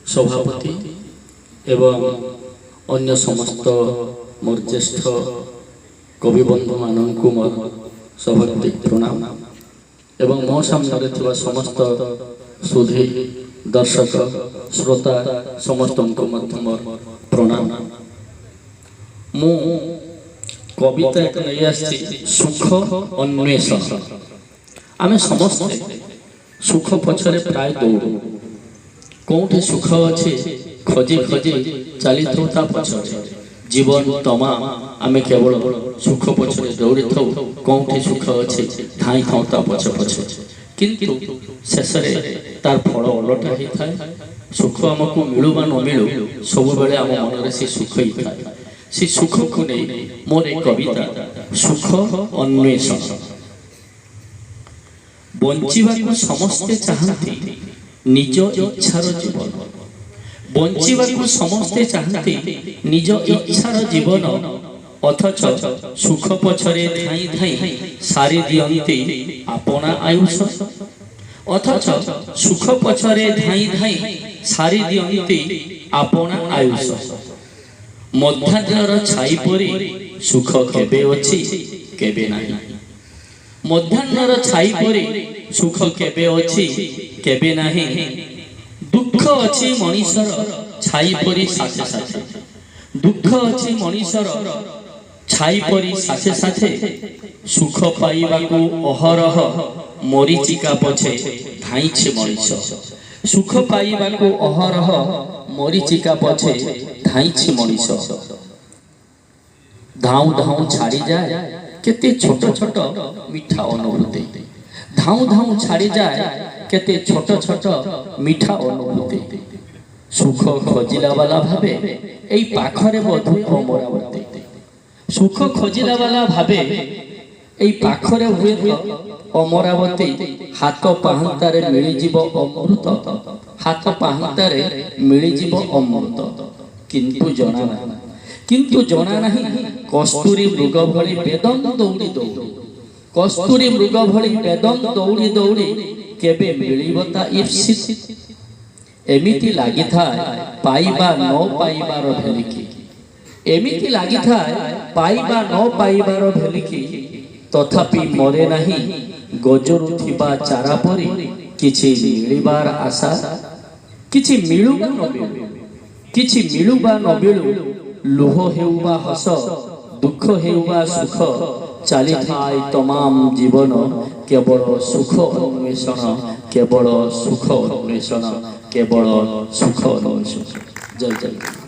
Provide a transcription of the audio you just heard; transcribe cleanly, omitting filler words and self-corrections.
सभापति एवं अन्य समस्त मोर ज्येष्ठ कविबंधु मानू मोर सभापति प्रणाम एवं मो सामने समस्त सुधी दर्शक श्रोता समस्त मोर प्रणाम। मु कविता एक नहीं आसी सुख अन्वेषण। आमे समस्ते सुख पछरे प्राय दौड़ू कौटी सुख अच्छे खोजी खोजी चली पछरे जीवन तमाम आमे केवल सुख पछरे दौड़ी था कौटी सुख अच्छे धाई था पछे पछे किंतु शेष तार फल अलटा होता है। सुख आमको मिलू बा न मिलू सब बेले आम मन से सुख ही था। से सुख को नहीं मोर एक कविता सुख अन्वेषण। बंचिबाकू समस्ते चाहती निज इच्छार जीवन। बंचिबाकू समस्ते चाहती निज इच्छार जीवन अथच सुख पछरे धाई धाई सारी दियंती आपना आयुष। अथच सुख पछरे धाई धाई सारी दियंती आपना आयुष। मध्याह्नर छाई परी सुख केबे अछि केबे नाही। मध्याह्नर छाई परी सुख केबे अछि केबे नाही। दुख अछि मनीषर छाई परी साथे साथे। दुख अछि मनीषर छाई परी साथे साथे। सुख पाइबाकू अहरह मरीचिका पछे धाइछे मनीष। सुख पाइबाकू अहरह मरीचिका पछे धाइछे मनीष। धाऊ धाऊ छाड़ी जाए केते छोट छोट मीठा अनुभूति। धाऊ धाऊ छाड़ी जाए केते छोट छोट मीठा अनुभूति। सुख खोजिला वाला भावे एई पाखरे बधु अमरावती। सुख खोजिला वाला भावे एई पाखरे हुए अमरावती। हाथ पाहंतारे मिली जीव अमृत। हाथ पाहंतारे मिली जीव अमृत किंतु जना नाही। किंतु जना नहीं कस्तूरी मृग भली बेदम दौड़ी दौड़ी। कस्तूरी मृग भली बेदम दौड़ी दौड़ी केबे मिलिबता ईप्सित। एमिति लागि थाए पाइबा न पाइबार भेलिकी। एमिति लागि थाए पाइबा न पाइबार भेलिकी। तथापि मरे नाही गजरु थिबा चारा परी किछि मिलिबार आशा। किछि मिलु बा न मिलु। किछि मिलु बा न मिलु। लुह हेउबा हस दुख हेउबा सुख चली थाए तमाम जीवन केवल सुख अन्वेषण। केवल सुख अन्वेषण। केवल सुख अन्वेषण। जय जय।